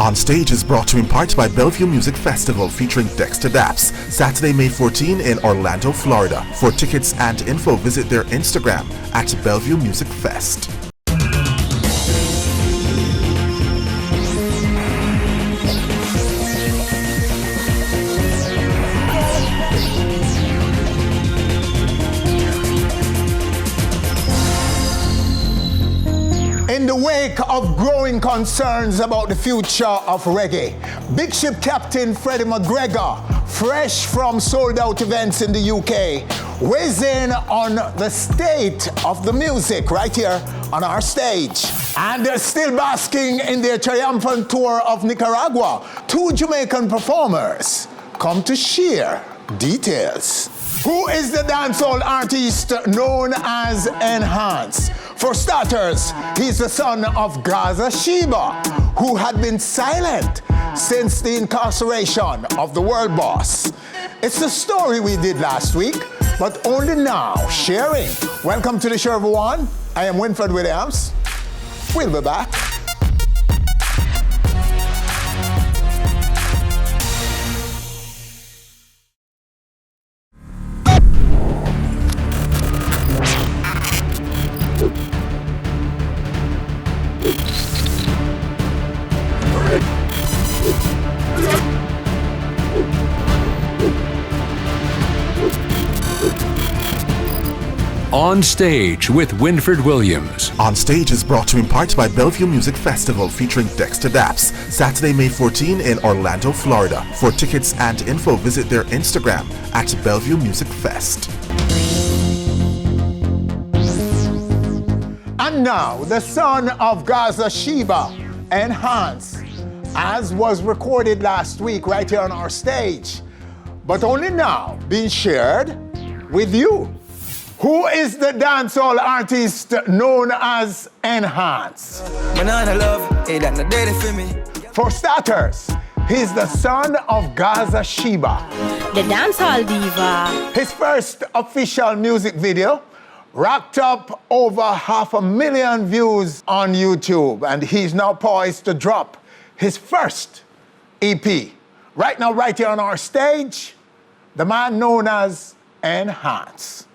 Onstage is brought to you in part by Bellevue Music Festival featuring Dexter Daps, Saturday, May 14 in Orlando, Florida. For tickets and info, visit their Instagram at Bellevue Music Fest. In the wake of growing concerns about the future of reggae, Big Ship Captain Freddie McGregor, fresh from sold-out events in the UK, weighs in on the state of the music right here on our stage. And they're still basking in their triumphant tour of Nicaragua. 2 Jamaican performers come to share details. Who is the dancehall artist known as Enhance? For starters, he's the son of Gaza Sheeba, who had been silent since the incarceration of the world boss. It's the story we did last week, but only now sharing. Welcome to the show, everyone. I am Winfred Williams. We'll be back. On Stage with Winfred Williams. Onstage is brought to you in part by Bellevue Music Festival featuring Dexter Daps, Saturday, May 14 in Orlando, Florida. For tickets and info, visit their Instagram at Bellevue Music Fest. And now, the son of Gaza Sheeba, Enhance, as was recorded last week right here on our stage, but only now being shared with you. Who is the dancehall artist known as Enhance? For starters, he's the son of Gaza Sheeba, the dancehall diva. His first official music video racked up over 500,000 views on YouTube, and he's now poised to drop his first EP. Right now, right here on our stage, the man known as Enhance.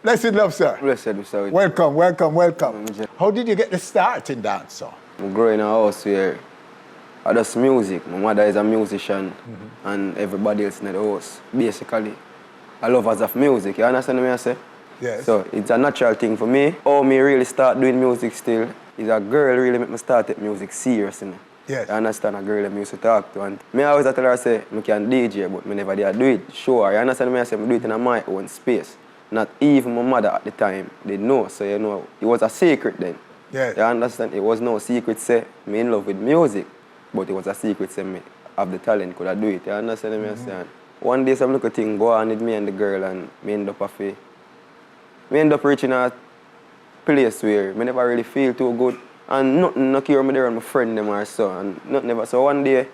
Blessed love, sir. Blessed, sir. Welcome, welcome, welcome. How did you get the start in dancehall? I grew in a house where I just music. My mother is a musician, and everybody else in the house. Basically, I love us of music. You understand what I say? Yes. So it's a natural thing for me. How me really start doing music still is a girl really make me start at music serious. Yes. You understand? A girl that me used to talk to. And me always tell her, say, I can DJ, but I never did do it. Sure, you understand what I say? I do it in my own space. Not even my mother at the time, they know. So, you know, it was a secret then. Yes. You understand? It was no secret, say, me in love with music. But it was a secret, say, me have the talent, could I do it. You understand what I say? One day, some little thing go on with me and the girl, and me end up reaching a place where me never really feel too good. And nothing no care me there and my friend them or so. And nothing never. So one day,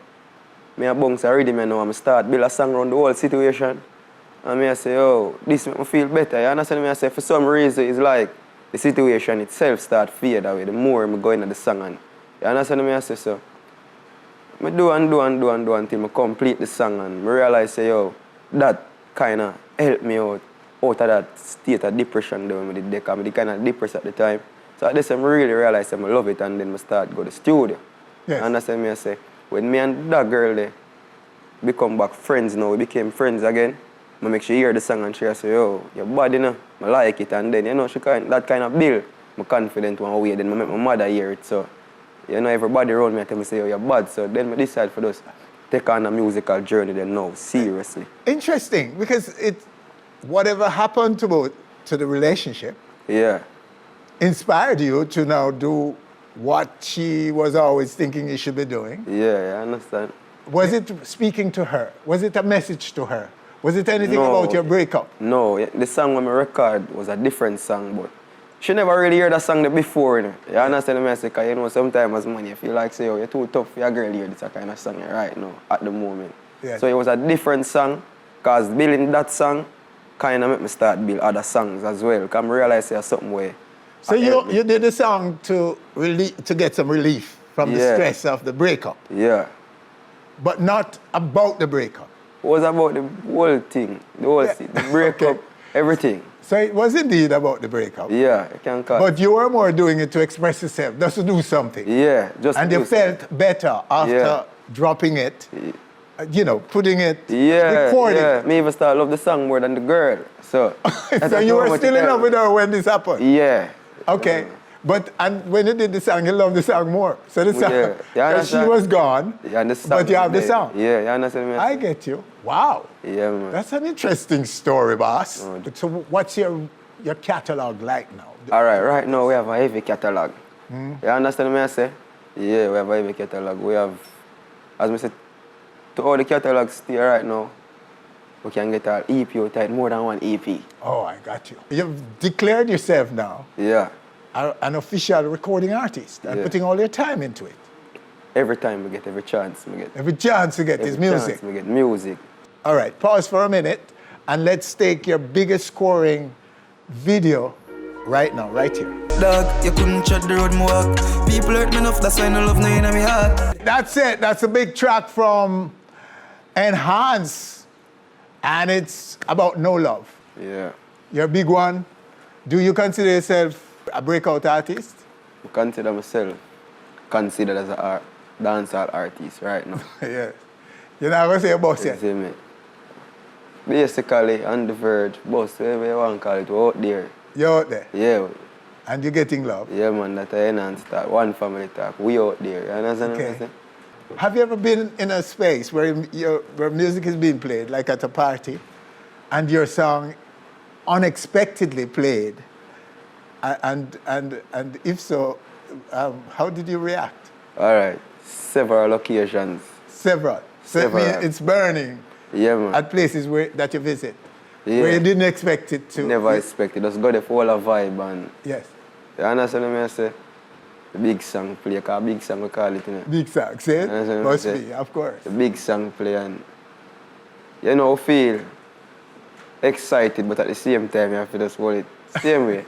me a bounce a rhythm, you know, and I start build a song around the whole situation. And me I say, oh, this make me feel better. You understand me? I say, for some reason, it's like the situation itself start fade away. The more I go into the song. And you understand me? I say, so. I do until I complete the song. And I realize, say, yo, that kind of helped me out of that state of depression that I did. I was kind of depressed at the time. So at this time, I really realized I love it. And then I start to go to the studio. Yes. You understand me? I say, when me and that girl there become back friends now, we became friends again. I make she hear the song and she say, yo, your body, you know, I like it. And then, you know, that kind of build. I'm confident one way. Then I make my mother hear it. So, you know, everybody around me tell me, say, yo, you're bad. So then I decide for this, take on a musical journey then now, seriously. Interesting, because whatever happened to the relationship inspired you to now do what she was always thinking you should be doing. Yeah, I understand. Was it speaking to her? Was it a message to her? Was it anything about your breakup? No, the song on my record was a different song, but she never really heard that song before, you know. You understand what I say? Because, you know, sometimes as man, you feel like, say, oh, you're too tough for your girl hear this kind of song right now, at the moment. Yes. So it was a different song, because building that song kind of made me start build other songs as well, because I realized there's something where... So you did the song to get some relief from the stress of the breakup. Yeah. But not about the breakup. It was about the whole thing, the breakup, everything. So it was indeed about the breakup. Yeah, I can call But you were more doing it to express yourself, just to do something. Yeah, just and to you do felt better after dropping it, putting it, Yeah, recording. yeah. Me even start love the song more than the girl. So, So you were still in love with her when this happened? Yeah. Okay. And when you did the song, you loved the song more. So the song, because she was gone, but you have the song. Yeah, you understand me? I get you. Wow. Yeah, man. That's an interesting story, boss. So what's your catalog like now? All right now we have a heavy catalog. You understand me I say? Yeah, we have a heavy catalog. We have, as I said, to all the catalogs stay right now, we can get our EP out, more than one EP. Oh, I got you. You've declared yourself now an official recording artist and putting all your time into it. Every time we get, every chance we get. Every chance you get is music. We get music. All right, pause for a minute and let's take your biggest scoring video right now, right here. Dog, you couldn't shut the road walk. People hurt me enough, that's why no love no in my heart. That's it. That's a big track from Enhance. And it's about no love. Yeah. You're a big one. Do you consider yourself a breakout artist? I consider myself considered as a dancehall artist right now. Yes. You're not going to say a boss yet? See me. Basically, on the verge, boss, whatever you want to call it, we're out there. You're out there? Yeah. And you're getting love? Yeah, man, that's an Enhance talk, one family talk. We out there, you understand what I'm saying? Have you ever been in a space where music is being played, like at a party, and your song unexpectedly played? And if so, how did you react? All right, several occasions. Several. So it's burning. Yeah, man. At places that you visit, yeah. where you didn't expect it to. Never expected. Just got the full of vibe and. Yes. You understand what I say? The big song play, because big song we call it, you know. Big song, see? Must be, of course. The big song play and you know, feel excited, but at the same time you have to just hold it same way.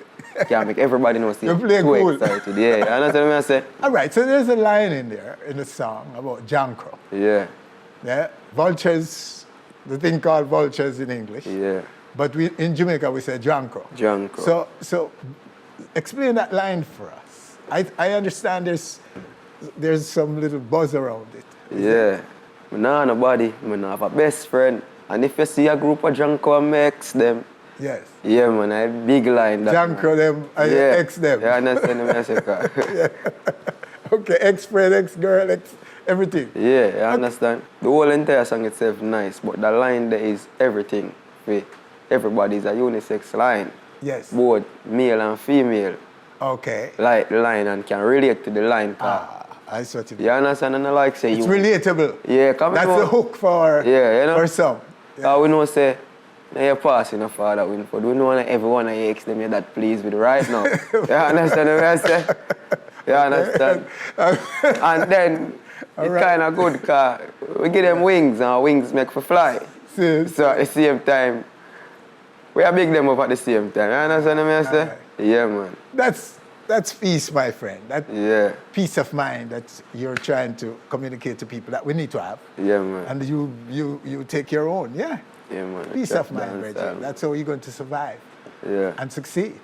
Can't make everybody know you're cool. Excited. Yeah, you understand what I say? All right, so there's a line in there in the song about Jankro. Yeah. Yeah, vultures, the thing called vultures in English. Yeah. But in Jamaica we say Jankro. Jankro. So explain that line for us. I understand there's some little buzz around it. Yeah. I don't have nobody, I don't have a best friend. And if you see a group of Jankro and ex them, yes. Yeah, man, a big line. Jankro them and ex them. Yeah, I understand what I say. Yeah. Okay, ex-friend, ex-girl, everything. Yeah, I understand. The whole entire song itself nice, but the line there is everything. Everybody is a unisex line. Yes. Both male and female. Okay. Like the line and can relate to the line. I see what you mean. You understand? And I like say it's relatable. Yeah, come that's the hook for for some. Yeah. We know say you're passing a father win for. We know that everyone I ex them you're that pleased with right now. You understand what I say? You understand? And then it's kind of good because we give them wings and wings make for fly. See. So at the same time, we are big them up at the same time. You understand what I say? Right. Yeah, man. That's peace, my friend. Yeah. Peace of mind that you're trying to communicate to people that we need to have. Yeah, man. And you take your own. Yeah. Yeah, man. Peace of mind, Reggie. That's how you're going to survive. Yeah. And succeed.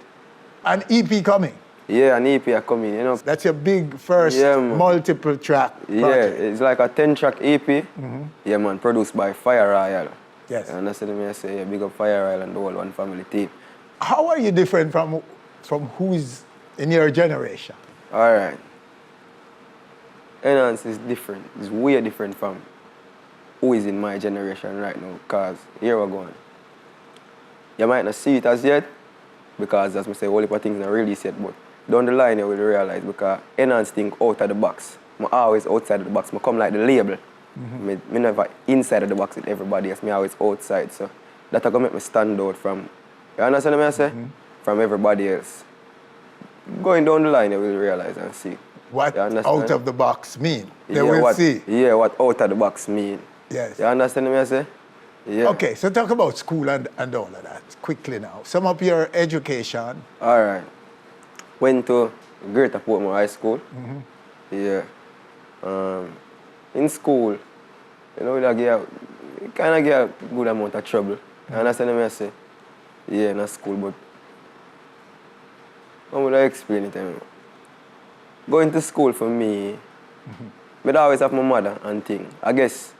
An EP coming. Yeah, an EP are coming, you know. That's your big first multiple track project. Yeah, it's like a 10-track EP. Mm-hmm. Yeah, man, produced by Fire Royal. Yes. And that's what I say, yeah, big up Fire Royal and the whole One Family team. How are you different from who's in your generation? All right. Enhance is different. It's way different from who is in my generation right now, because here we're going. You might not see it as yet, because as I say, all the things not released yet, but down the line you will realize, because Enhance think out of the box. I'm always outside of the box. I come like the label. Mm-hmm. Me never inside of the box with everybody else. Me always outside. So that's going to make me stand out from, you understand what I say? Mm-hmm. From everybody else. Going down the line you will realize and see. What out of the box mean? They will see. Yeah, what out of the box mean. Yes. You understand what I say? Yeah. Okay, so talk about school and all of that quickly now. Sum up your education. All right. Went to Greater Portmore High School. Mm-hmm. Yeah. In school, you know, it kind of get a good amount of trouble. You understand what I say? Yeah, in school, but how would I explain it to you? Going to school for me, but I always have my mother and thing. I guess.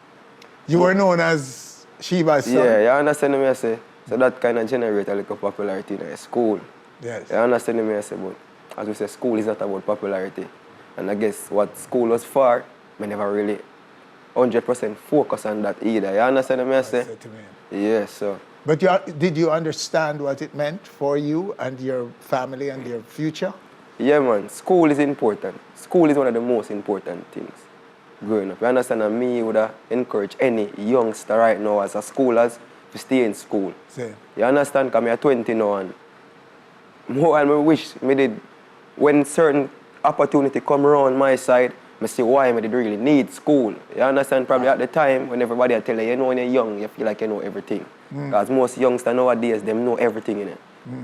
You were known as Sheeba's son? Yeah, you understand what I say? So that kind of generate a little popularity in school. Yes. You understand what I say? But as we say, school is not about popularity. And I guess what school was for, I never really 100% focus on that either. You understand what I say? Yeah, so. But did you understand what it meant for you and your family and your future? Yeah, man. School is important. School is one of the most important things growing up. You understand? And me would encourage any youngster right now as a schoolers to stay in school. Same. You understand? Because I'm 20 now and more I wish me did, when certain opportunity come around my side, I see why I did really need school. You understand? Probably at the time when everybody tell you, you know when you're young, you feel like you know everything. Because most youngsters nowadays, them know everything in it.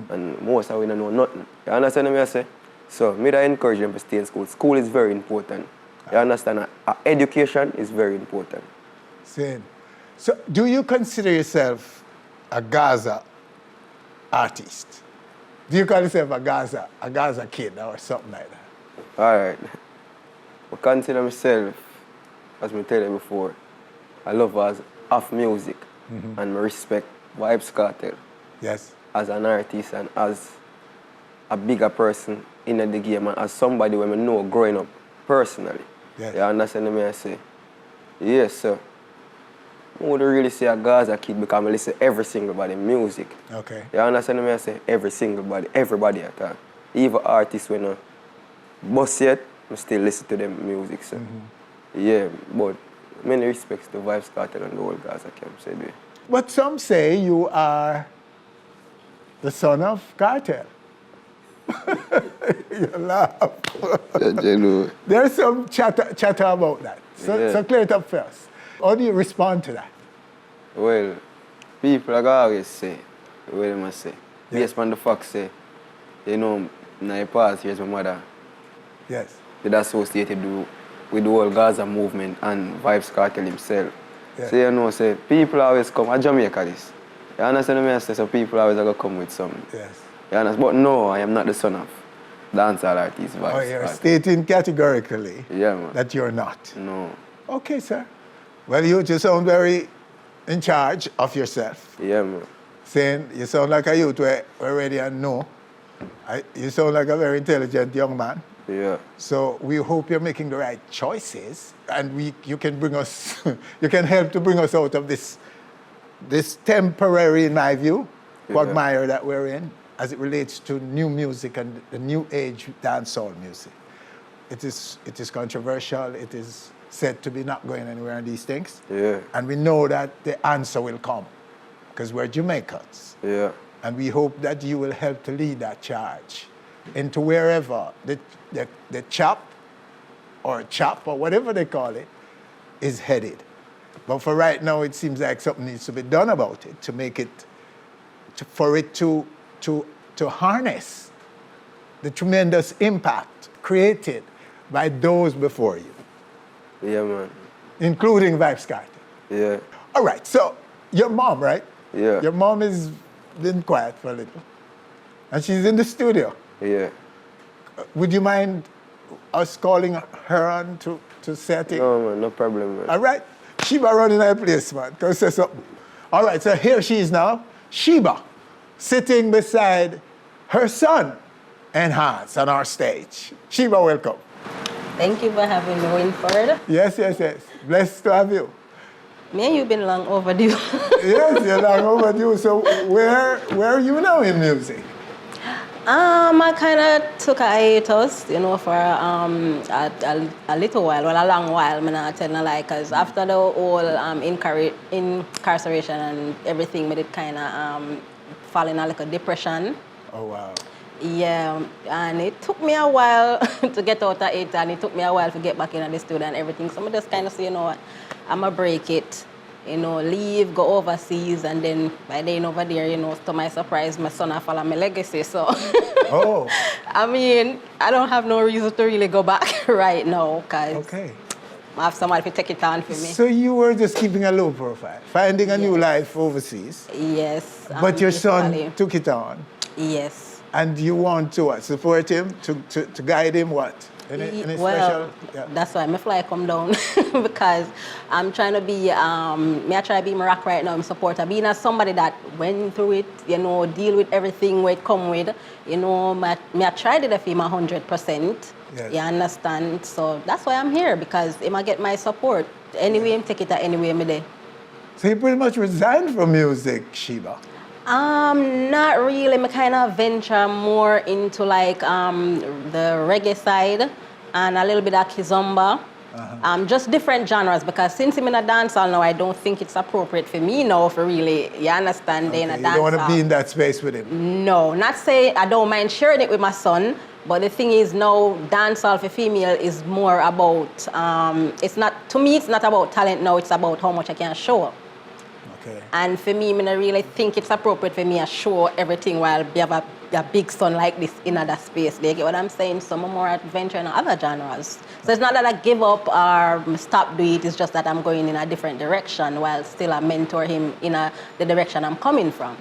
And most of them don't know nothing. You understand what I say? So, me I encourage them to stay in school. School is very important. You understand? Education is very important. Same. So, do you consider yourself a Gaza artist? Do you call yourself a Gaza kid or something like that? All right. I consider myself, as I tell you before, I love as of music and I respect Vybz Kartel. Yes. As an artist and as a bigger person in the game and as somebody when I know growing up personally. Yes. You understand what I say? Yes, sir. I would really say a Gaza kid because I listen to every single body music. Okay. You understand what I say? Every single body, everybody at all. Even artists when I bust yet, I still listen to them music, sir. Yeah, but many respects to Vybz Kartel and the whole Gaza camp, say they. But some say you are the son of Kartel. You laugh. There's some chatter about that. So clear it up first. How do you respond to that? Well, people like always say, what they must say. Based on the fact say, you know, in the past, here's my mother. Yes. With associated with the whole Gaza movement and Vybz Kartel himself. Yes. So you know, say, people always come, at Jamaica this. You understand what I say? So people always going to come with something. Yes. You understand? But no, I am not the son of dancehall artist Vybz Oh, you're Kartel. stating categorically Man. that you're not. No. Okay, sir. Well, you just sound very in charge of yourself. Yeah, man. Saying you sound like a youth where already and know. You sound like a very intelligent young man. Yeah. So we hope you're making the right choices, and you can bring us, you can help to bring us out of this temporary, in my view, quagmire that we're in, as it relates to new music and the new age dancehall music. It is controversial. It is said to be not going anywhere on these things. Yeah. And we know that the answer will come, because we're Jamaicans. Yeah. And we hope that you will help to lead that charge into wherever the chop or whatever they call it is headed. But for right now, it seems like something needs to be done about it to make it, for it to harness the tremendous impact created by those before you. Yeah, man. Including Vybz Kartel. Yeah. All right, so your mom, right? Yeah. Your mom has been quiet for a little. And she's in the studio. Yeah. Would you mind us calling her on to say a thing? No, man, no problem, man. All right. Sheeba running her place, man. Go say something. All right, so here she is now. Sheeba, sitting beside her son, Enhance, on our stage. Sheeba, welcome. Thank you for having me, Winford. Yes. Blessed to have you. Me and you been long overdue. Yes, you're long overdue. So where are you now in music? I kind of took a hiatus, for a little while, well, a long while, I'm not telling a lie, because after the whole incarceration and everything, I did kind of fall in a little depression. Oh, wow. Yeah, and it took me a while to get out of it, and it took me a while to get back in the studio and everything. So I just kind of say, what, I'm going to break it. Leave, go overseas, and then by then over there, to my surprise, my son follow my legacy. So, oh, I mean, I don't have no reason to really go back right now, cause okay. I have somebody to take it on for me. So you were just keeping a low profile, finding a new life overseas. Yes. But your son basically. took it on. Yes. And you want to what? Support him, to guide him what? Any Well, special? Yeah. that's why my fly come down because I'm trying to be, I try to be Morocco right now, I'm supporter. Being as somebody that went through it, you know, deal with everything where it come with, you know, I tried it for him 100%. Yes. You understand? So that's why I'm here because he might get my support. Anyway, I'm take it anyway I'm there. So you pretty much resigned from music, Sheeba. Not really. I kind of venture more into like the reggae side and a little bit of kizomba. Just different genres because since I'm in a dancehall now, I don't think it's appropriate for me now for really, you understand, in a dancehall. You don't want to be in that space with him? No, not saying I don't mind sharing it with my son, but the thing is now dancehall for female is more about, it's not, to me it's not about talent now, it's about how much I can show. Okay. And for me, I don't really think it's appropriate for me to show everything while we have a big son like this in other space. Do you get what I'm saying? So I'm more adventure in other genres. So it's not that I give up or stop doing it, it's just that I'm going in a different direction while still I mentor him in the direction I'm coming from.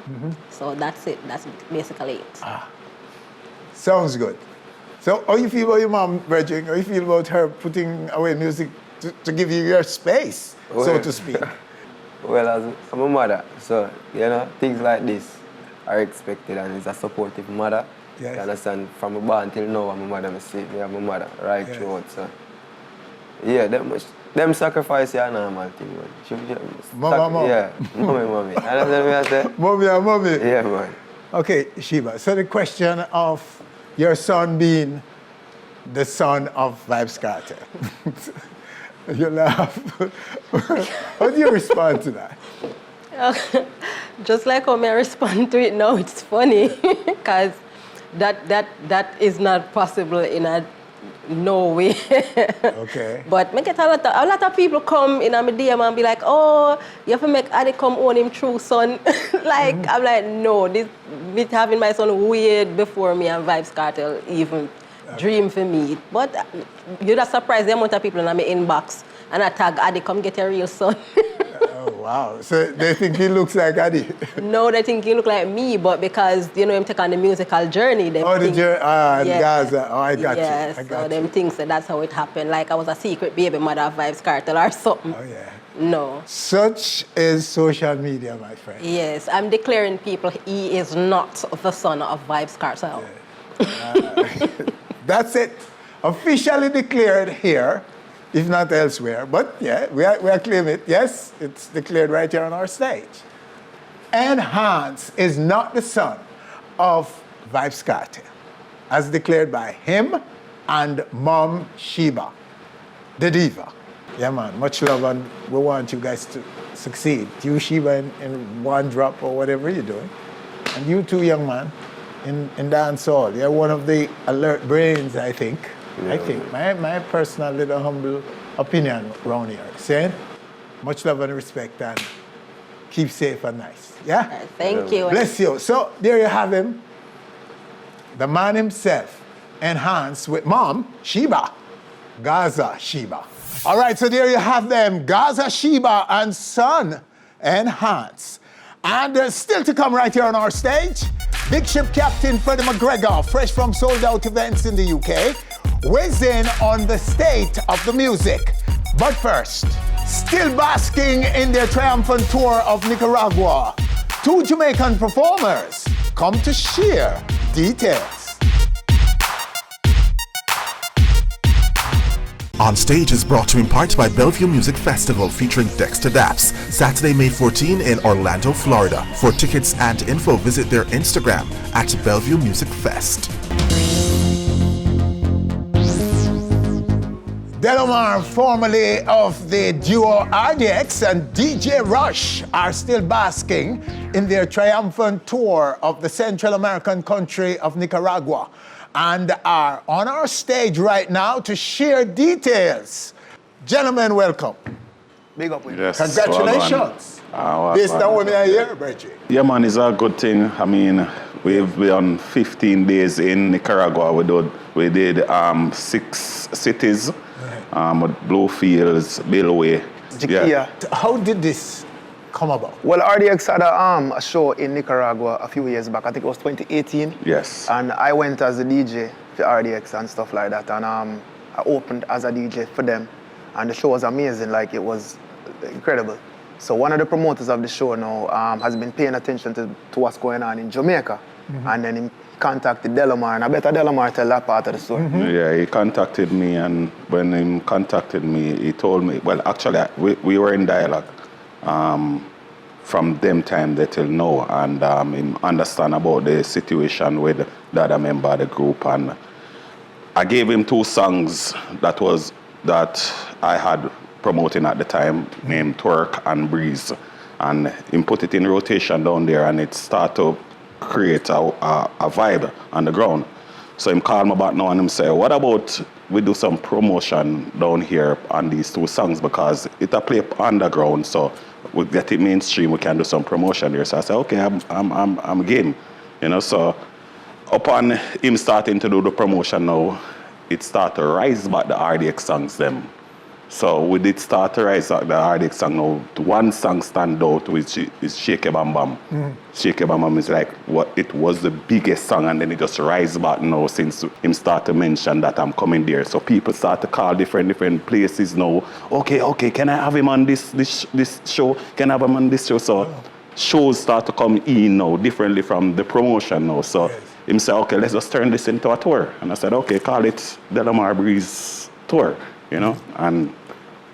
So that's it. That's basically it. Sounds good. So how you feel about your mom, Virgin? How you feel about her putting away music to give you your space, so to speak? Well, as I'm a mother, so, you know, things like this are expected and it's a supportive mother. Yes. You understand? From a born till now, I'm a mother, I see me, I'm a mother, right throughout, so. Yeah, them sacrifice is a normal thing, man. Mama. Yeah, mommy. Understand what I say? Mommy. Yeah, man. Okay, Sheeba, so the question of your son being the son of Vybz Kartel. You laugh. How do you respond to that? Just like how I respond to it now, it's funny because that is not possible in a no way. Okay. But I get a lot of people come in my DM and be like, oh, you have to make Addy come own him true son. Like, I'm like, no, this having my son weird before me and Vybz Kartel even dream for me. But you're just surprised the amount of people in my inbox and I tag Addy, come get your real son. Oh, wow. So they think he looks like Addy? No, they think he look like me, but because, you know, him take on the musical journey. Gaza. Oh, I got you. Yes, so them thinks that's how it happened. Like I was a secret baby mother of Vybz Kartel or something. Oh, yeah. No. Such is social media, my friend. Yes, I'm declaring people he is not the son of Vybz Kartel. That's it. Officially declared here, if not elsewhere. But yeah, we are claiming it. Yes, it's declared right here on our stage. And Hans is not the son of Vybz Kartel, as declared by him and Mom Sheeba, the diva. Yeah, man, much love, and we want you guys to succeed. You, Sheeba, in one drop or whatever you're doing. And you too, young man, in dancehall. You're one of the alert brains, I think. Yeah. I think. My personal little humble opinion around here. Saying, much love and respect, and keep safe and nice. Yeah? Thank you. Bless you. So, there you have him. The man himself, enhanced with Mom, Sheeba. Gaza, Sheeba. All right, so there you have them. Gaza, Sheeba, and son, enhanced. And still to come right here on our stage, Big Ship Captain Freddie McGregor, fresh from sold-out events in the UK, weighs in on the state of the music. But first, still basking in their triumphant tour of Nicaragua, two Jamaican performers come to share details. Onstage is brought to you in part by Bellevue Music Festival featuring Dexter Daps, Saturday, May 14 in Orlando, Florida. For tickets and info, visit their Instagram at Bellevue Music Fest. Delomar, formerly of the duo RDX and DJ Rush, are still basking in their triumphant tour of the Central American country of Nicaragua, and are on our stage right now to share details. Gentlemen, welcome. Big up with Yes, Congratulations. Based on what I hear, Reggie. Yeah, man, it's a good thing. I mean, we've been 15 days in Nicaragua. We did 6 cities. Bluefields, Billway. Yeah. How did this come about? Well, RDX had a show in Nicaragua a few years back. I think it was 2018. Yes. And I went as a DJ for RDX and stuff like that. And I opened as a DJ for them. And the show was amazing. Like, it was incredible. So one of the promoters of the show now has been paying attention to what's going on in Jamaica. And then he contacted Delomar, and I bet Delomar tell that part of the story. Yeah, he contacted me, and when he contacted me, he told me, well, actually, we were in dialogue from them time till now, and he understand about the situation with the other member of the group, and I gave him 2 songs that I had promoting at the time, named Twerk and Breeze, and he put it in rotation down there, and it started to create a vibe on the ground. So him call me back now and him say, what about we do some promotion down here on these 2 songs, because it a play underground, so we get it mainstream, we can do some promotion here. So I said, okay, I'm game. You know, so upon him starting to do the promotion now, it started to rise back the RDX songs them. So we did start to rise up the RDX song now. One song stand out, which is Shake Bam Bam. Shake Bam Bam is like it was the biggest song, and then it just rise back now since him start to mention that I'm coming there. So people start to call different places now. Okay, can I have him on this show? Can I have him on this show? So shows start to come in now differently from the promotion now. So him say, okay, let's just turn this into a tour. And I said, okay, call it Delomar Breeze Tour. You know, and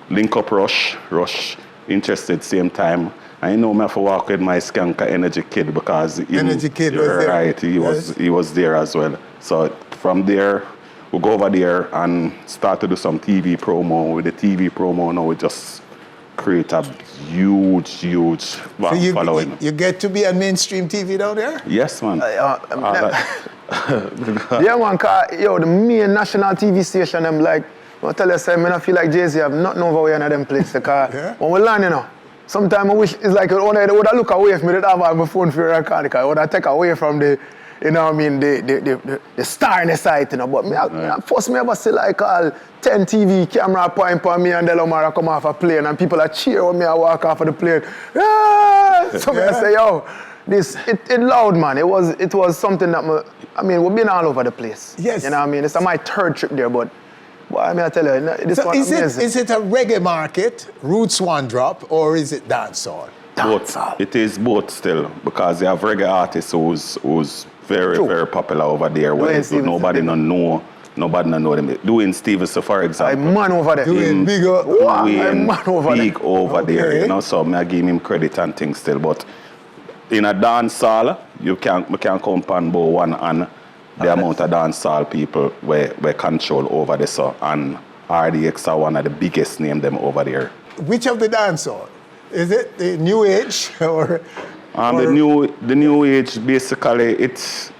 link up Rush interested same time. I know me have to walk with my Skanka Energy Kid, because Energy Kid was there. Right, he was there as well. So from there, we go over there and start to do some TV promo. With the TV promo now, we just create a huge following. You get to be on mainstream TV down there? Yes, man. Yeah, man, cause the main national TV station, I'm like, I tell you, I feel like Jay-Z have nothing over here in them place. Because when we land, sometimes I wish it's like they would have look away from me, they'd have my phone for record, because I would have take away from the, the star in the site, But first me ever see like all 10 TV camera point on me and Delomar come off a plane, and people are cheer when me I walk off of the plane. So I say, yo, it loud, man. It was something that we've been all over the place. Yes. You know what I mean? It's my 3rd trip there, but I tell you, this so one is it a reggae market, roots one drop, or is it dancehall? Both. It is both still, because you have reggae artists who's very popular over there. Nobody don't know them. Doing Stevenson, for example. I'm man over there. Doing big over there. You know, so I give him credit and things still. But in a dancehall, we can count on both one and the amount of dancehall people where control over this, and RDX are one of the biggest name them over there. Which of the dancehall? Is it the new age or? The new age, basically it's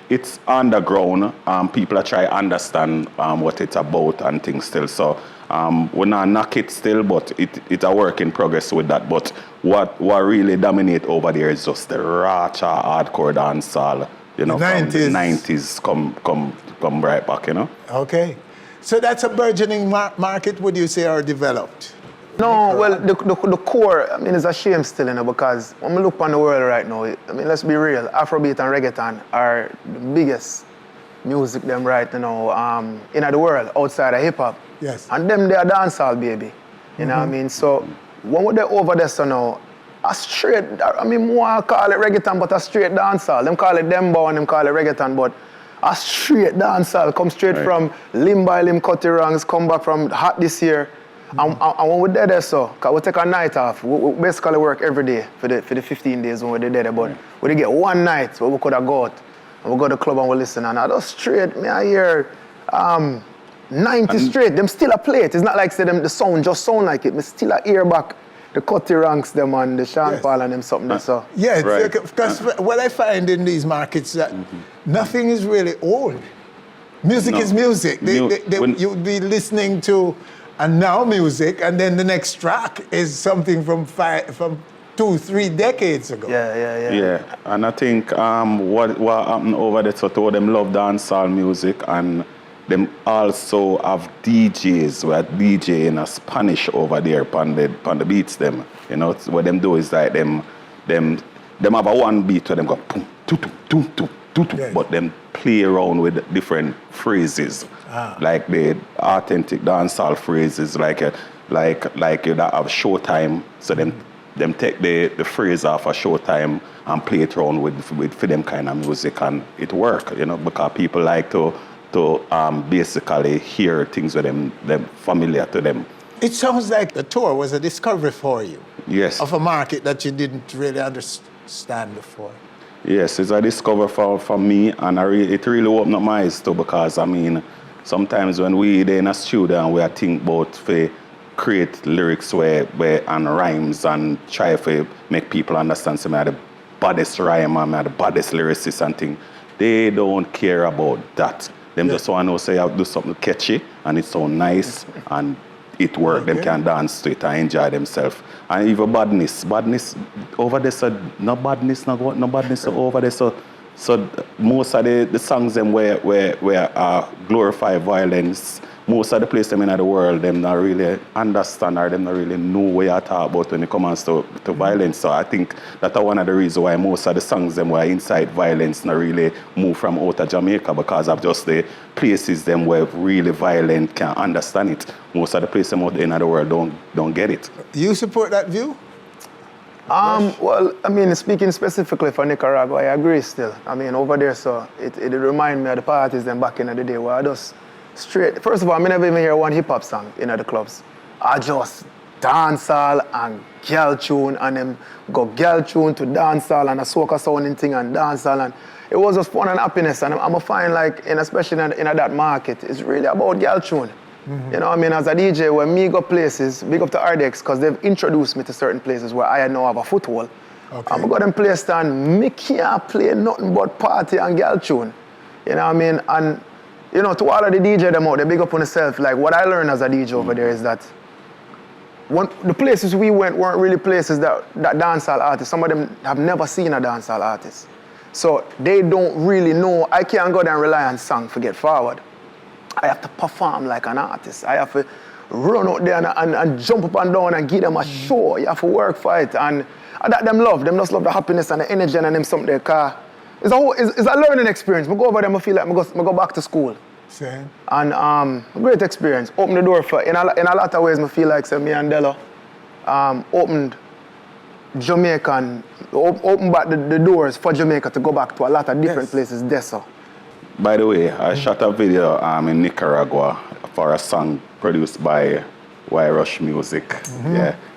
underground. People are trying to understand what it's about and things still. So we're not knock it still, but it's a work in progress with that. But what really dominate over there is just the raw hardcore dancehall. You know, from the 90s come right back, you know. Okay. So that's a burgeoning market, would you say, or developed? No, well, the core, it's a shame still, because when we look on the world right now, let's be real, Afrobeat and reggaeton are the biggest music them right now in the world outside of hip-hop. Yes. And them, they are dancehall, baby. You know what I mean? So when they're over there, so now, a straight, more call it reggaeton, but a straight dancehall. Them call it dembow and them call it reggaeton, but a straight dancehall come straight from limb by limb, cutty ranks, come back from hot this year. And when we're there, so, because we take a night off, we basically work every day for the 15 days when we're there, but we get one night where we could have got, and we go to the club and we listen, and I just straight, I hear 90 straight, them still a play it. It's not like say them the sound just sound like it, me still a hear back the cutty ranks them and the Sean Paul and them something there, so. Yeah, because what I find in these markets that nothing is really old. Music is music. You'd be listening to and now music, and then the next track is something from 2-3 decades ago. Yeah, and I think what happened over there, so to them love dancehall music, and them also have DJs who are DJ in a Spanish over there on the beats them. You know, what them do is like them have a one beat where them go boom, Yes. but them play around with different phrases, like the authentic dancehall phrases, like you that have showtime. So them take the phrase off a showtime and play it around with for them kind of music, and it work, you know, because people like to basically hear things with them familiar to them. It sounds like the tour was a discovery for you. Yes. Of a market that you didn't really understand before. Yes, it's a discovery for me, and it really opened up my eyes too, because I mean, sometimes when we in a studio and we think about create lyrics and rhymes and try to make people understand some of the baddest rhyme and the baddest lyricist and thing, they don't care about that. Them just want to say, I'll do something catchy and it's so nice and it work. Them can dance to it and enjoy themselves. And even badness over there, so no badness over there. So most of the songs them where glorify violence, most of the places them in the world, them not really understand or them not really know what you talk about when it comes to violence. So I think that's one of the reasons why most of the songs them were inside violence not really move from out of Jamaica, because of just the places them where really violent can understand it. Most of the places out there in the world don't get it. You support that view? Well, I mean, speaking specifically for Nicaragua, I agree still. I mean, over there, so it remind me of the parties then back in the day where I just straight. First of all, I never even hear one hip-hop song in the clubs. I just dancehall and girl tune, and them go girl tune to dancehall and a soca sounding thing and dancehall, and it was just fun and happiness. And I'm find like, especially in that market, it's really about girl tune. You know what I mean? As a DJ, when me go places, big up to RDX, because they've introduced me to certain places where I now have a foothold. Okay. I'm going to play stand, me can't play nothing but party and girl tune. You know what I mean? And, you know, to all of the DJ them out, they big up on themselves. Like, what I learned as a DJ over there is that the places we went weren't really places that dancehall artists, some of them have never seen a dancehall artist. So they don't really know. I can't go there and rely on song for get forward. I have to perform like an artist. I have to run out there and jump up and down and give them a show. You have to work for it. And that them love. Them just love the happiness and the energy and them something there. Cause it's a learning experience. I go over there, I feel like I go back to school. Same. And great experience. Open the door for, in a lot of ways, I feel like me and Delo opened Jamaican, opened back the doors for Jamaica to go back to a lot of different places there, so. By the way, I shot a video in Nicaragua for a song produced by Y Rush Music,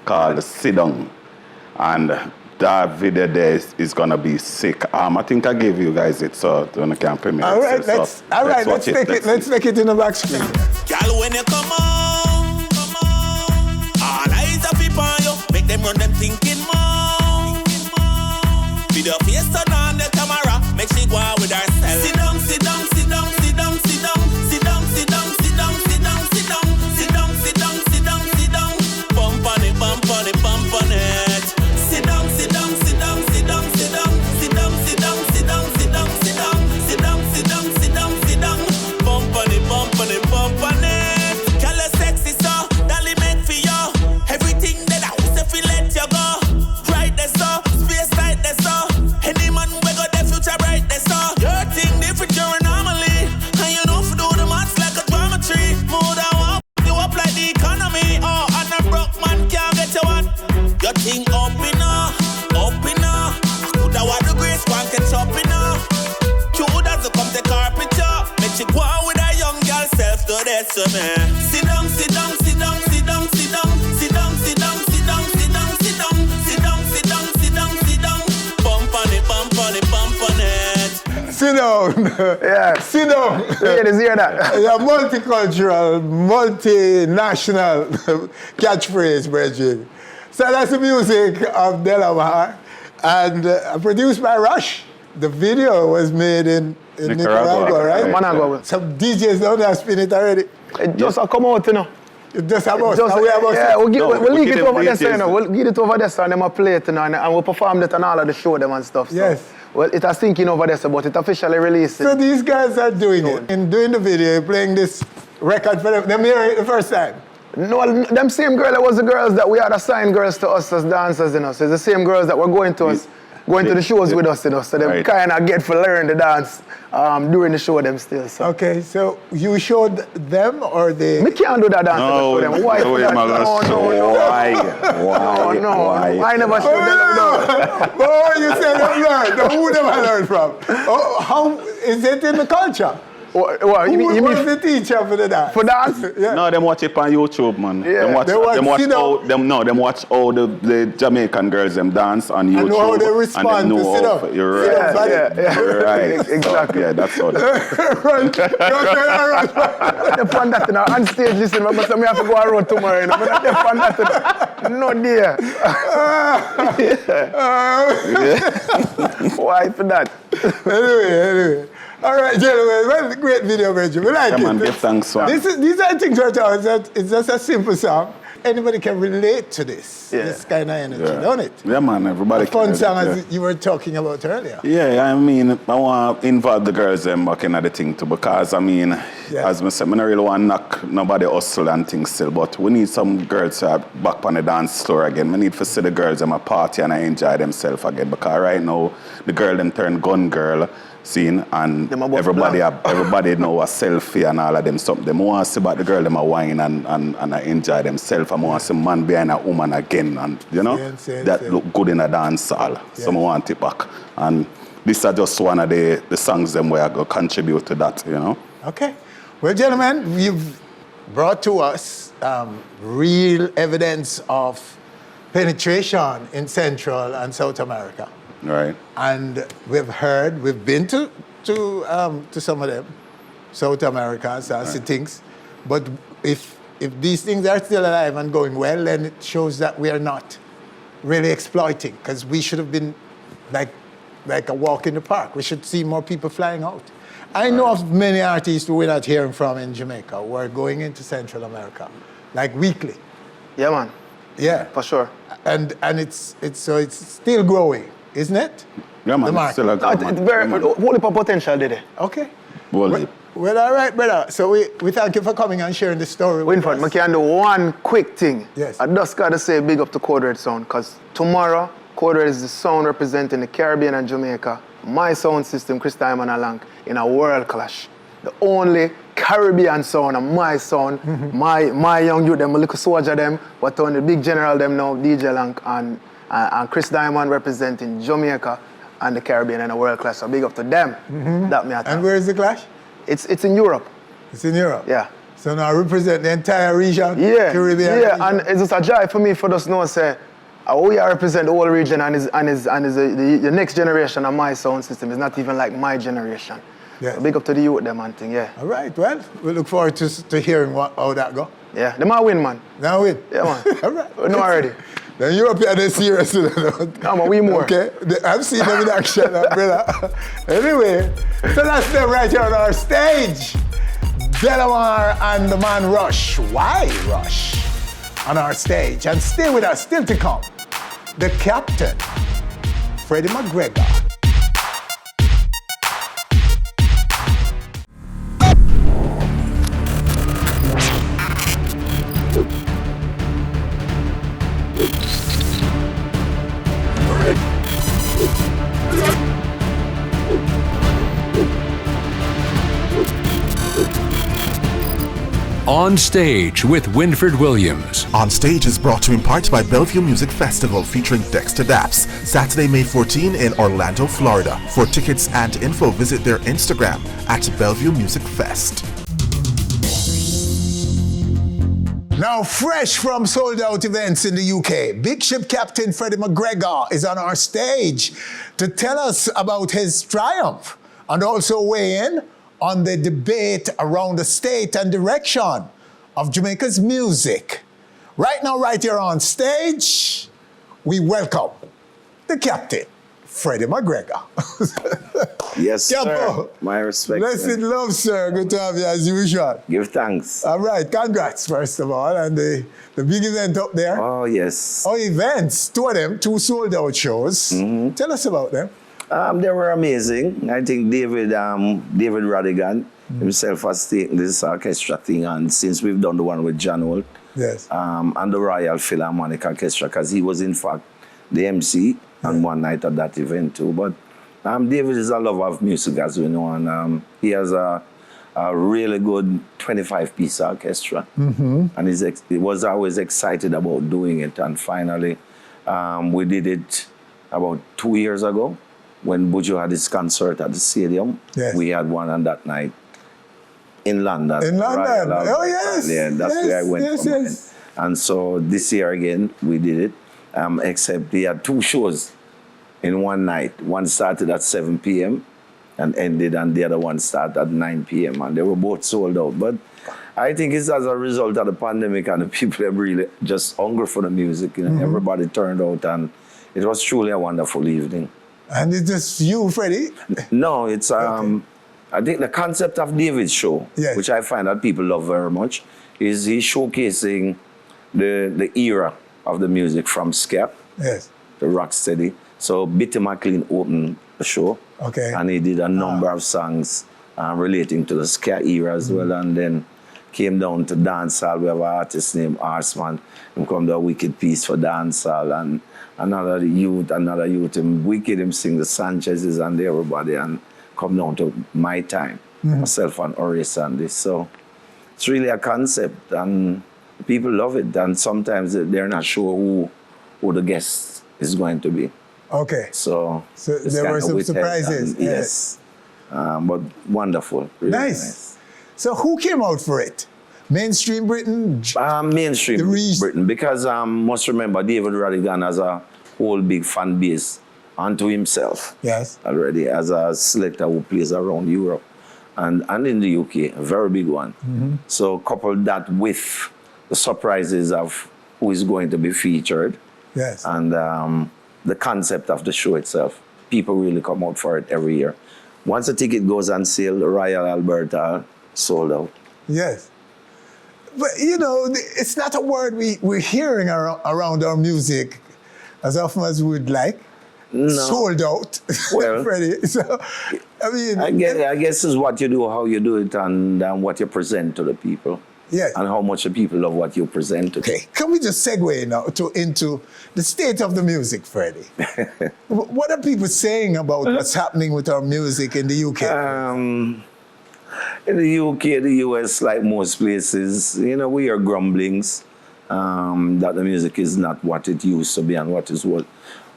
called Sit Down. And that video there is gonna be sick. I think I gave you guys it, so you can premiere it. All right, let's take it in the back screen. Girl, when you come on, all eyes are on you, make them run them thinking more. Video face turn on the camera, make she go out with herself. Sit down, sit down, sit down, sit down, sit down, sit down, sit down, sit down, sit down, sit down, sit down, sit down, sit down, sit down, bump on it, bump on it, bump on it. Sit down, sit down, sit down, sit down, sit down, sit down, sit down, sit down, sit down, sit down, sit down, sit down, sit down, sit down, bump on it, bump on it, bump on it. Girl, you sexy so, dolly make for you. Everything that I was if we let you go. Right there so, space tight there so. Any man we got the future bright there so. Your thing different, you're anomaly. And you know for do the maths like a geometry. More than one, you up like the economy. Oh, and a broke man can't get you one. Your thing up in her, up in her. I coulda want the grace, one catch up in her. You woulda to come take her picture. Make she go out with her young girl self to this to me. Sit down, sit down, sit down, sit down, sit down, sit down, sit down, sit down, sit down, sit down, sit down, sit down, sit down, sit down. Bump on it, bump on it, bump on it. Sit down. Yeah. Sit down. Ladies, hear that? Yeah, multicultural, multinational catchphrase, Bridget. So that's the music of Delomar, and produced by Rush. The video was made in Nicaragua, right? Managua. Some DJs down there spin it already. It just come out, you know. It just about. We'll leave it over there, so, you know. We'll get it over there, so and them play it, you know, and we'll perform it on all of the show them and stuff. So. Yes. Well, it has thinking over there, but it officially released. So these guys are doing it. And doing the video, playing this record for them. Them hear it the first time. No, them same girl that was the girls that we had assigned girls to us as dancers, you know. So it's the same girls that were going to us, going to the shows with us, you know. So them kind of get for learn the dance during the show them still. So. Okay, so you showed them or they? Me can't do that dance. No, them. Why? no, Why? I never showed them. Oh, you said them learn. Now, who them I learned from? Oh, how is it in the culture? What, who was the teacher for the dance? For dance? Yeah. No, them watch it on YouTube, man. Yeah. Them watch all the Jamaican girls them dance on YouTube. And know how they respond and they know to sit up. You're right. Yeah. You're right. Exactly. Yeah, that's all. Run. They found that in our on stage, listen, but I have to go on road tomorrow, you know. But they found that in, no dear. Why for that? Anyway. All right, gentlemen, well, great video, Reggie. We like Man, it. give thanks, man. These are things we're talking about. It's just a simple song. Anybody can relate to this kind of energy, don't it? Yeah, man, everybody a fun can. song as you were talking about earlier. Yeah, I mean, I want to involve the girls them back in the thing too, because I mean, as I said, I don't really want to knock nobody hustle and things still, but we need some girls to back on the dance floor again. We need to see the girls them a party and enjoy themselves again, because right now the girl them turn gun girl scene and everybody know a selfie and all of them something. They want to see about the girl them a wine and enjoy themselves. I want to see man behind a woman again, and you know look good in a dance hall. So I want it back. And this is just one of the songs them where I go contribute to that, you know. Okay. Well, gentlemen, you've brought to us real evidence of penetration in Central and South America. Right. And we've been to some of them, South America, see things. But if these things are still alive and going well, then it shows that we are not really exploiting, because we should have been like a walk in the park. We should see more people flying out. I know of many artists who we're not hearing from in Jamaica who are going into Central America, like weekly. Yeah, man. Yeah. For sure. And it's still growing. Isn't it? Yeah, man. It's still a good, it's very whole potential, did it? Okay. Well, all right, brother. So we thank you for coming and sharing the story with us. I can do one quick thing. Yes. I just got to say big up to Code Red Sound, because tomorrow, Code Red is the sound representing the Caribbean and Jamaica, my sound system, Chris Diamond Alang, in a world clash. The only Caribbean sound and my sound, my young youth, them, a little soldier them, but on the big general them now, DJ Lang and Chris Diamond representing Jamaica and the Caribbean in a world class. So big up to them. That me. And where is the clash? It's in Europe. It's in Europe? Yeah. So now I represent the entire region? Yeah. Caribbean yeah, region? And it's just a joy for me for us to know, say, we are represent the whole region and the next generation of my sound system is not even like my generation. Yeah. So big up to the youth them and thing, yeah. All right, well, we look forward to hearing how that go. Yeah, they might win, man. Now win? Yeah, man. All right. We know already. The European is serious. Come on, we more. Okay, I've seen them in action, brother. Anyway, so that's them right here on our stage. Delomar and the man Rush. Why Rush? On our stage. And stay with us, still to come. The captain, Freddie McGregor. On Stage with Winfred Williams. On Stage is brought to you in part by Bellevue Music Festival featuring Dexter Daps, Saturday, May 14 in Orlando, Florida. For tickets and info, visit their Instagram at Bellevue Music Fest. Now, fresh from sold-out events in the UK, Big Ship Captain Freddie McGregor is on our stage to tell us about his triumph and also weigh in on the debate around the state and direction of Jamaica's music. Right now, right here on stage, we welcome the captain, Freddie McGregor. Yes, Capo, sir. My respect. blessed love, sir. Good to have you as usual. Give thanks. All right, congrats, first of all, and the big event up there. Oh, yes. Oh, events, two of them, two sold-out shows. Tell us about them. They were amazing. I think David Radigan himself has taken this orchestra thing on since we've done the one with John Holt. Yes. And the Royal Philharmonic Orchestra, because he was in fact the MC on one night at that event too. But David is a lover of music, as we know, and he has a really good 25-piece orchestra. And he was always excited about doing it. And finally, we did it about 2 years ago when Buju had his concert at the stadium. Yes. We had one on that night in London. In London. Oh, yes. Yeah, that's where I went yes, from. yes. And so this year again, we did it, except we had 2 shows in one night. One started at 7 p.m. and ended, and the other one started at 9 p.m. And they were both sold out. But I think it's as a result of the pandemic, and the people are really just hungry for the music. You know, everybody turned out, and it was truly a wonderful evening. And it's just you, Freddie? No, it's I think the concept of David's show, Yes. which I find that people love very much, is he's showcasing the era of the music from ska Yes. to rocksteady. So Bitty McLean opened the show, Okay. and he did a number of songs relating to the ska era as well, and then came down to dancehall. We have an artist named Arsman, who come to a wicked piece for dancehall, and another youth, him wicked, him sing the Sanchez's and everybody, and come down to my time, myself and Horace and this. So it's really a concept, and people love it, and sometimes they're not sure who the guest is going to be. Okay. So it's there were kinda some withheld, surprises. and yes. But wonderful. Really Nice. So who came out for it? Mainstream Britain? Mainstream Britain, because must remember David Radigan has a whole big fan base unto himself. Yes. Already as a selector who plays around Europe and in the UK, a very big one. So couple that with the surprises of who is going to be featured. Yes. And the concept of the show itself. People really come out for it every year. Once the ticket goes on sale, the Royal Alberta sold out. Yes. But, you know, it's not a word we're hearing around our music as often as we would like. No. Sold out, Well, Freddie. So, I mean... I guess it's what you do, how you do it, and what you present to the people. Yes. And how much the people love what you present to them. Okay, can we just segue now into the state of the music, Freddie? What are people saying about what's happening with our music in the UK? In the UK, the US, like most places, you know, we hear grumblings that the music is not what it used to be and what is what,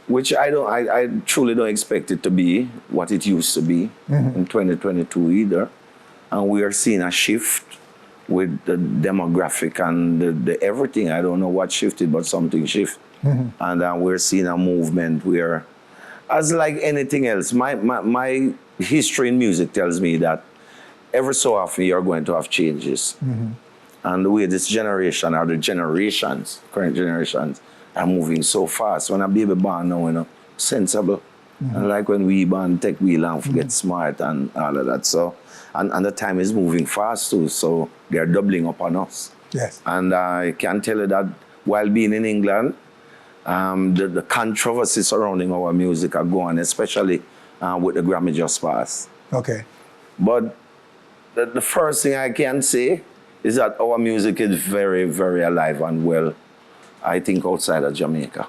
which I truly don't expect it to be what it used to be in 2022 either. And we are seeing a shift with the demographic and the everything. I don't know what shifted, but something shifted. And we're seeing a movement where, as like anything else, my history in music tells me that every so often you're going to have changes. And the way this generation, or the generations, current generations, are moving so fast. When a baby born now, you know, sensible. And like when we born, take wheel and forget smart and all of that. So, and the time is moving fast too, so they're doubling up on us. Yes. And I can tell you that while being in England, the controversy surrounding our music are going, especially with the Grammy just passed. Okay. But the first thing I can say is that our music is very, very alive and well, I think, outside of Jamaica.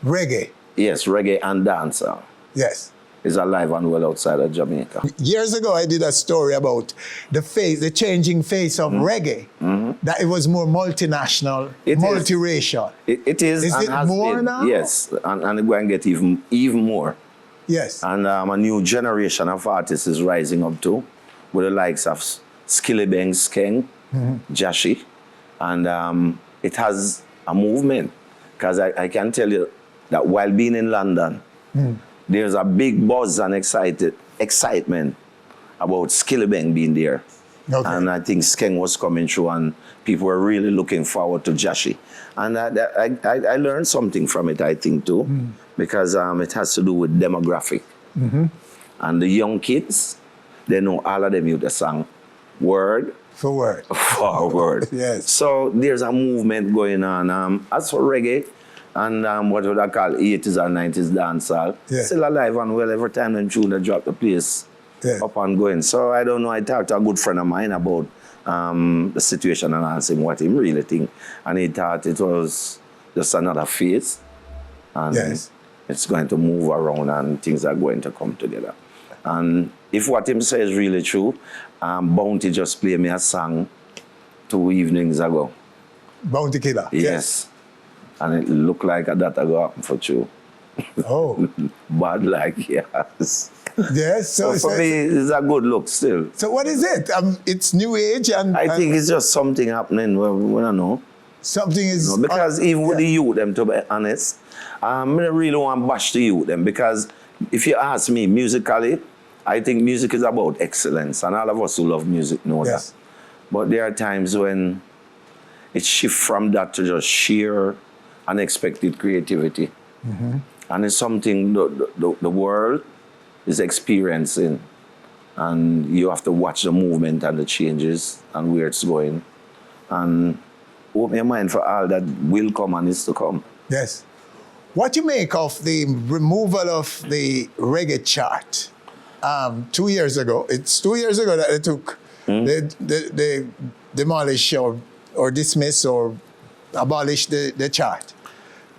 Reggae? Yes, reggae and dancehall. Yes. Is alive and well outside of Jamaica. Years ago, I did a story about the changing face of reggae, that it was more multinational, multiracial. It is. Is and it has more been, now? Yes, and it's going to get even more. Yes. And a new generation of artists is rising up too, with the likes of Skillibeng, Skeng, Jashi, and it has a movement. Because I can tell you that while being in London, there's a big buzz and excitement about Skillibeng being there. Okay. And I think Skeng was coming through and people were really looking forward to Jashi. And I learned something from it, I think, too, because it has to do with demographic. And the young kids, they know all of them use the song word for word. For word. Yes. So there's a movement going on. As for reggae, and what would I call 80s and 90s dancehall. Yeah. Still alive and well every time them tune they drop the place up and going. So I don't know, I talked to a good friend of mine about the situation and asked him what he really think. And he thought it was just another phase. And it's going to move around and things are going to come together. And if what him says is really true, Bounty just played me a song 2 evenings ago. Bounty Killer? Yes. And it looked like that go happen for true. Oh. Bad like, yes. Yes. So for me, it's a good look still. So what is it? It's new age and... I think it's just something happening, we don't know. Something is... You know, because even with the youth, them, to be honest, I don't really want to bash the youth, them, because if you ask me musically, I think music is about excellence, and all of us who love music know that. But there are times when it shifts from that to just sheer unexpected creativity. And it's something the world is experiencing, and you have to watch the movement and the changes and where it's going, and open your mind for all that will come and is to come. Yes. What do you make of the removal of the reggae chart 2 years ago? It's 2 years ago that they took, they demolished or dismissed or abolished the chart.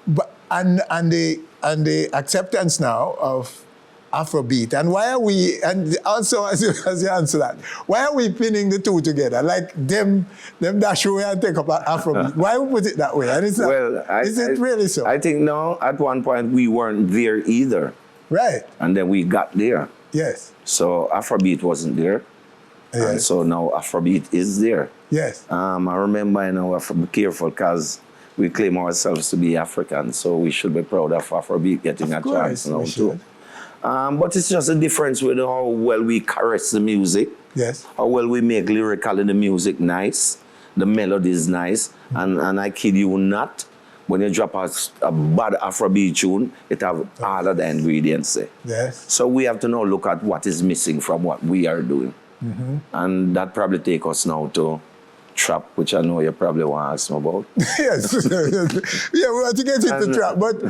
But and the acceptance now of Afrobeat. And why are we, and also as you answer that, why are we pinning the two together? Like them dash away and take up Afrobeat. Why we put it that way? And it's not, is it really so? I think no, at one point we weren't there either. Right. And then we got there. Yes. So Afrobeat wasn't there. Yes. And so now Afrobeat is there. Yes. I remember, we have to be careful because we claim ourselves to be African, so we should be proud of Afrobeat getting a chance now too. But it's just a difference with how well we caress the music, how well we make lyrical in the music nice, the melody is nice, and I kid you not, when you drop a bad Afrobeat tune, it have all of the ingredients there. Yes. So we have to now look at what is missing from what we are doing. And that probably take us now to trap, which I know you probably want to ask me about. Yes. Yeah, we want to get into trap. But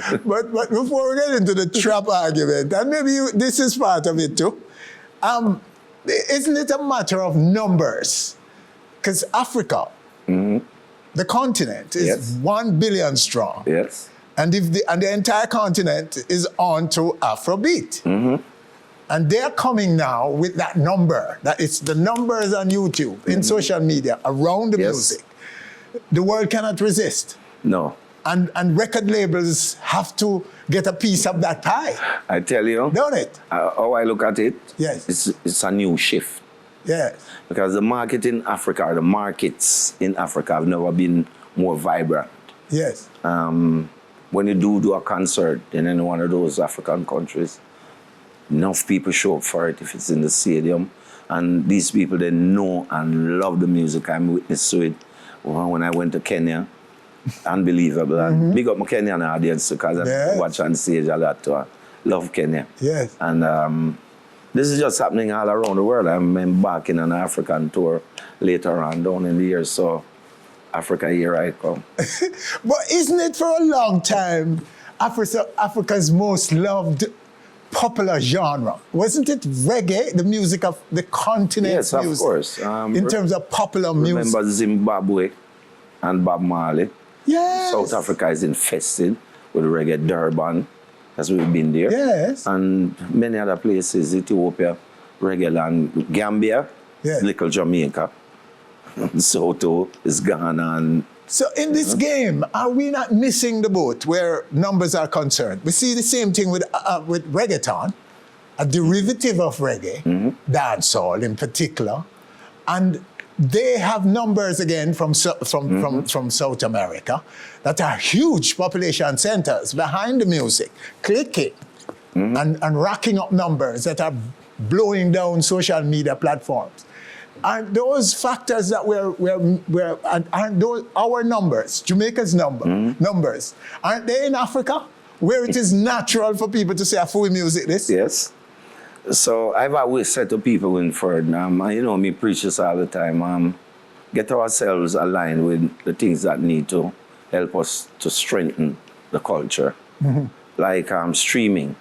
before we get into the trap argument, and maybe this is part of it too, isn't it a matter of numbers? Because Africa, the continent, is 1 billion strong. Yes. And the entire continent is on to Afrobeat. And they're coming now with that number, that it's the numbers on YouTube, in social media, around the music. The world cannot resist. No. And record labels have to get a piece of that pie. I tell you. Don't it? How I look at it, yes, it's a new shift. Yes. Because the market in Africa, or the markets in Africa have never been more vibrant. Yes. When you do a concert in any one of those African countries, enough people show up for it if it's in the stadium. And these people, they know and love the music. I'm witness to it when I went to Kenya. Unbelievable. And big up my Kenyan audience because I watch on stage a lot. Love Kenya. Yes. And this is just happening all around the world. I'm embarking on an African tour later on down in the year. So Africa, here I come. But isn't it for a long time Africa's most loved popular genre? Wasn't it reggae, the music of the continent's music? Yes, of course. In terms of popular music. Remember Zimbabwe and Bob Marley? Yes. South Africa is infested with reggae. Durban, as we've been there. Yes. And many other places, Ethiopia, reggae land, Gambia, little Jamaica. So too is Ghana. And so in this game, are we not missing the boat where numbers are concerned? We see the same thing with reggaeton, a derivative of reggae, dancehall in particular, and they have numbers again from South America that are huge population centers behind the music, clicking and racking up numbers that are blowing down social media platforms. Aren't those factors that aren't those our numbers, Jamaica's numbers, aren't they in Africa, where it is natural for people to say, "Afui music this"? Yes. So I've always said to people, Winford, me preach this all the time, get ourselves aligned with the things that need to help us to strengthen the culture, like streaming.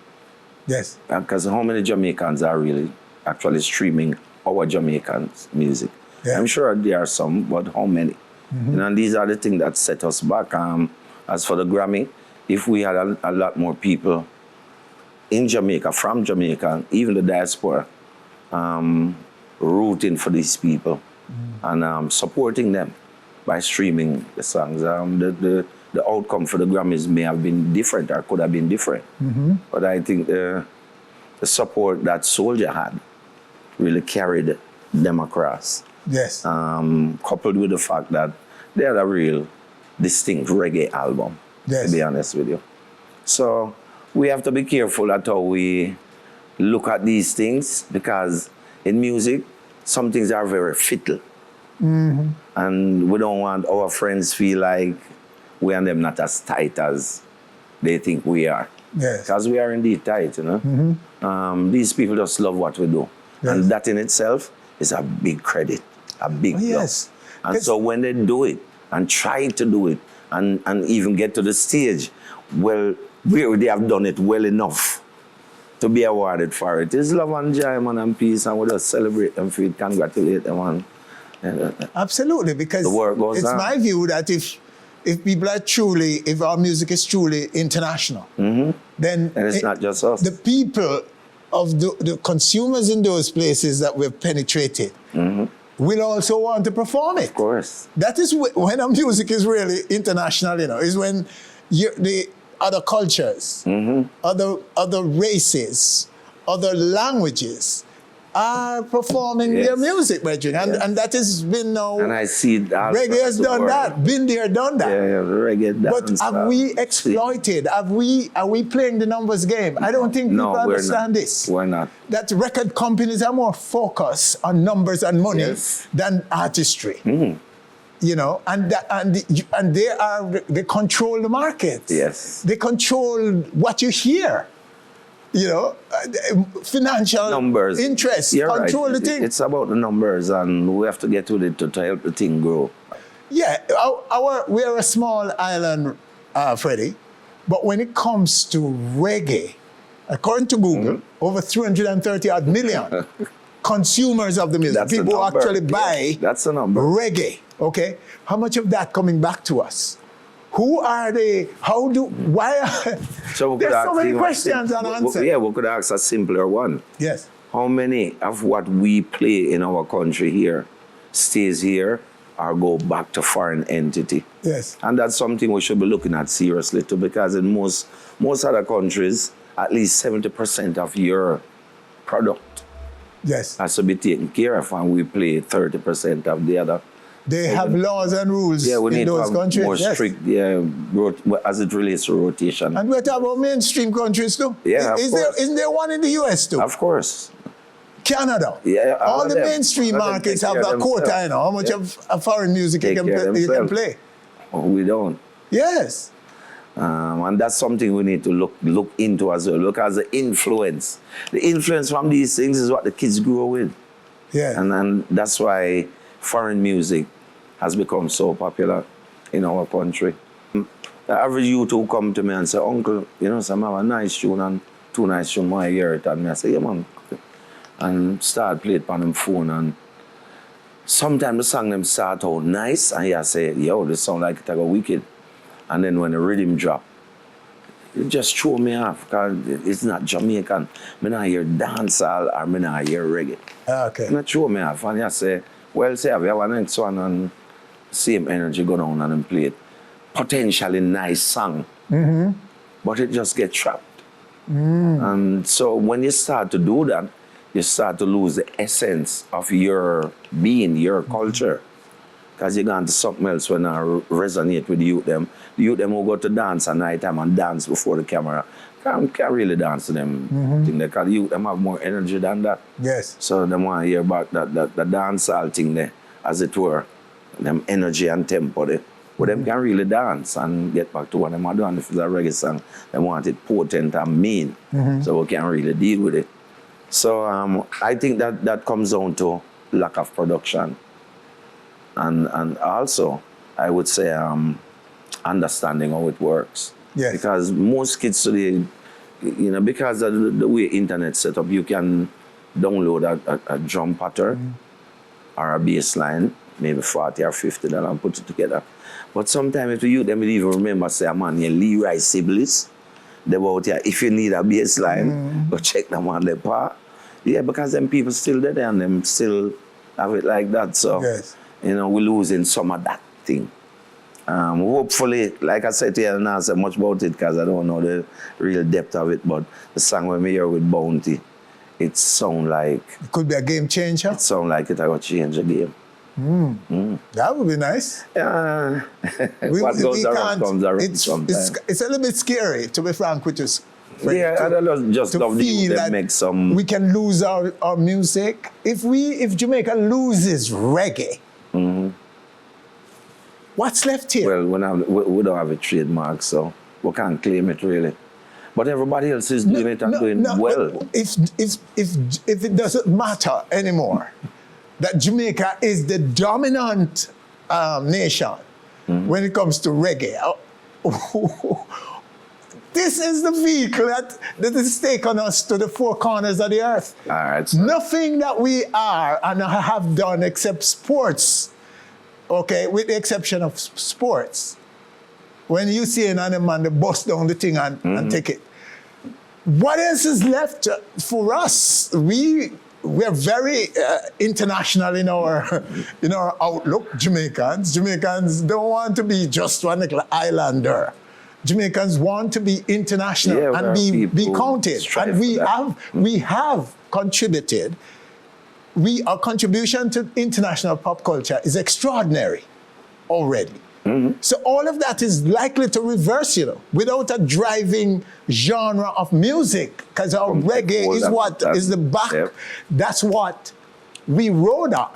Yes. Because how many Jamaicans are really actually streaming our Jamaican music? Yeah. I'm sure there are some, but how many? And these are the things that set us back. As for the Grammy, if we had a lot more people in Jamaica, from Jamaica, even the diaspora, rooting for these people and supporting them by streaming the songs, the outcome for the Grammys may have been different or could have been different. But I think the support that Soulja had really carried them across. Yes. Coupled with the fact that they had a real distinct reggae album, Yes. to be honest with you. So we have to be careful at how we look at these things, because in music, some things are very fickle. And we don't want our friends feel like we and them not as tight as they think we are. Yes. Because we are indeed tight, you know. These people just love what we do. Yes. And that in itself is a big credit, a big Yes. love. And so when they do it and try to do it and even get to the stage, well, they have done it well enough to be awarded for it. It's love and joy, man, and peace, and we just celebrate them for it, congratulate them, and Absolutely, because the work goes it's on. my view that if people are truly, if our music is truly international, then And it's not just us. the people of the consumers in those places that we've penetrated will also want to perform it. Of course. That is when our music is really international, you know, is when the other cultures, other races, other languages are performing their music, brethren. And that has been now... And I see that. Reggae has done that, been there, done that. Yeah, reggae But dance. have we exploited, are we playing the numbers game? I don't think people understand this. We're not. That record companies are more focused on numbers and money than artistry. You know, and they control the market. Yes. They control what you hear. You know, financial Numbers. interests You're control right. the thing. It's about the numbers, and we have to get with it to help the thing grow. Yeah, we are a small island, Freddie, but when it comes to reggae, according to Google, over 330 odd million consumers of the music, That's the people who number. actually buy That's the number. reggae, okay? How much of that coming back to us? Who are they? How do, why? So we could There's ask so many him- questions unanswered. Yeah, we could ask a simpler one. Yes. How many of what we play in our country here stays here or go back to foreign entity? Yes. And that's something we should be looking at seriously too, because in most other countries, at least 70% of your product has to be taken care of, and we play 30% of the other. They have laws and rules Yeah, we in need to those have countries. more yes. strict, as it relates to rotation. And we're talking about mainstream countries too. Yeah, of course. Isn't there one in the US too? Of course. Canada. Yeah, all the them. mainstream All of them markets take have care a of quota, themselves. you know, how much of foreign music you Take can, care of you can themselves. play. Oh, we don't. Yes. And that's something we need to look into as well. Look as the influence. The influence from these things is what the kids grow with. Yeah. And that's why foreign music has become so popular in our country. The average youth who come to me and say, "Uncle, you know, some have a nice tune and 2 nice tunes, I hear it." And I say, "Yeah, man." And start play it on them phone. And sometimes the song them start out nice, and you say, "Yo, this sound like it go wicked." And then when the rhythm drop, it just throw me off, because it's not Jamaican. I not hear dancehall or I not hear reggae. Okay. It throw me off, and you say, well, say, we have a next one, and same energy go down and then play it. Potentially nice song, but it just get trapped. And so when you start to do that, you start to lose the essence of your being, your culture. Because you're going to something else when I resonate with the youth them. The youth them who go to dance at night time and dance before the camera can't really dance to them. Because the youth them have more energy than that. Yes. So they want to hear about the dancehall thing there, as it were. Them energy and tempo there. But them can really dance and get back to what them are doing. If it's a reggae song, they want it potent and mean. So we can really deal with it. So I think that comes down to lack of production. And also, I would say, understanding how it works. Yes. Because most kids today, because of the way internet set up, you can download a drum pattern or a bass line, maybe $40 or $50 and put it together. But sometimes if you them even remember, say, man, you Leroy Sibbles, they about here, if you need a bass line, go check them on the part. Yeah, because them people still there and them still have it like that. So, we're losing some of that thing. Hopefully, like I said to you, I don't say much about it because I don't know the real depth of it, but the song we hear with Bounty, it sound like... It could be a game changer? It sound like it will change the game. That would be nice. What goes around comes around sometimes. It's a little bit scary, to be frank with you. Yeah, I don't just love the youth that make some... We can lose our music. If Jamaica loses reggae, what's left here? Well, we don't have a trademark, so we can't claim it really. But everybody else is doing it and doing well. If it doesn't matter anymore, that Jamaica is the dominant nation when it comes to reggae. This is the vehicle that is taking us to the four corners of the earth. All right, nothing that we are and have done except sports, okay, with the exception of sports. When you see an animal, they bust down the thing and take it. What else is left for us? We're very international in our outlook, Jamaicans. Jamaicans don't want to be just one little islander. Jamaicans want to be international and be counted. And we have contributed. Our contribution to international pop culture is extraordinary already. So all of that is likely to reverse, without a driving genre of music, because our reggae is the back. That's what we rode on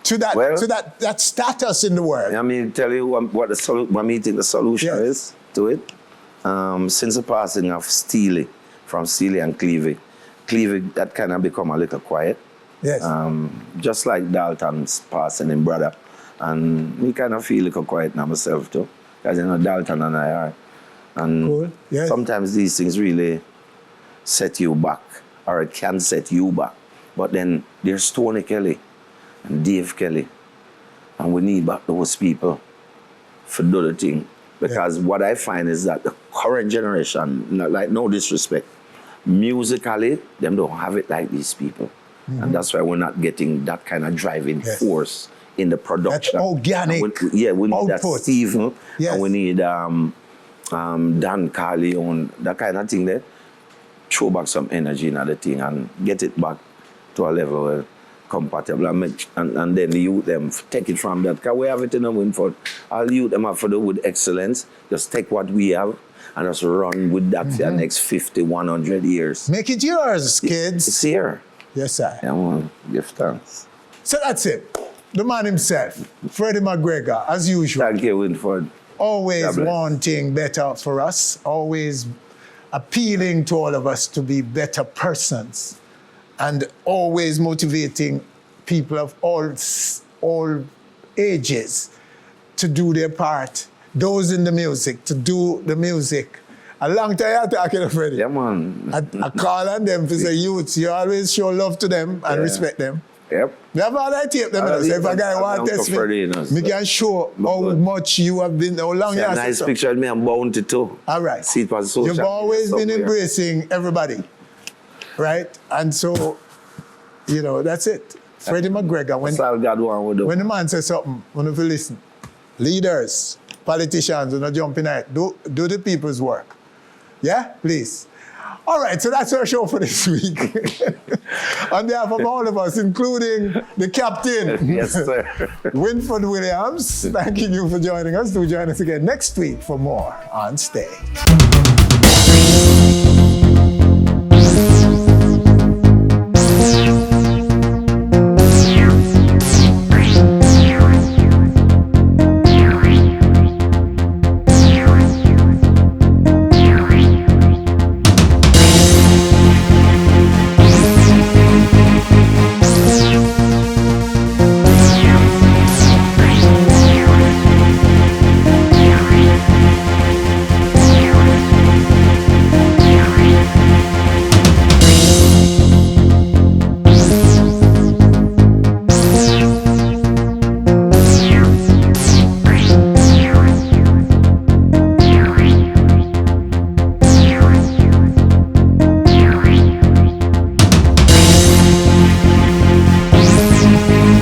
to that status in the world. I mean, tell you what I think the solution is to it. Since the passing of Steely, from Steely and Cleavy, that kind of become a little quiet. Yes. Just like Dalton's passing in Brother. And me kind of feel a little quiet now myself too. Because Dalton and I are. And sometimes these things really set you back, or it can set you back. But then there's Tony Kelly and Dave Kelly. And we need back those people for do the thing. Because what I find is that the current generation, like no disrespect, musically, them don't have it like these people. And that's why we're not getting that kind of driving force in the production. That organic we need output. That Steve, and we need Dan Carly on that kind of thing there. Throw back some energy in the thing and get it back to a level where compatible and then the youth them take it from that. Because we have it in a Winford. All youth them have for do with excellence. Just take what we have and just run with that for the next 50, 100 years. Make it yours, kids. It's here. Yes, sir. Yeah, man. Give thanks. So that's it. The man himself, Freddie McGregor, as usual. Thank you, Winford. Always wanting better for us, always appealing to all of us to be better persons, and always motivating people of all ages to do their part. Those in the music, to do the music. A long time I talking to Freddie. Yeah, man. I call on them to say, youths, you always show love to them and respect them. Yep. Never all I tape them. So if a guy want to test me can show how much you have been, how long you have been. Nice picture of me and Bounty too. All right. See it was social. You've always been embracing everybody, right? And so, that's it. Freddie McGregor, when the man says something, when you listen, leaders, politicians, do not jump in it. Do the people's work. Yeah, please. All right, so that's our show for this week. On behalf of all of us, including the captain, yes, sir, Winford Williams, thanking you for joining us. Do join us again next week for more On Stage.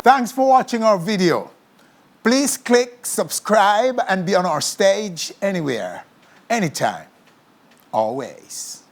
Thanks for watching our video. Please click subscribe and be on our stage anywhere, anytime, always.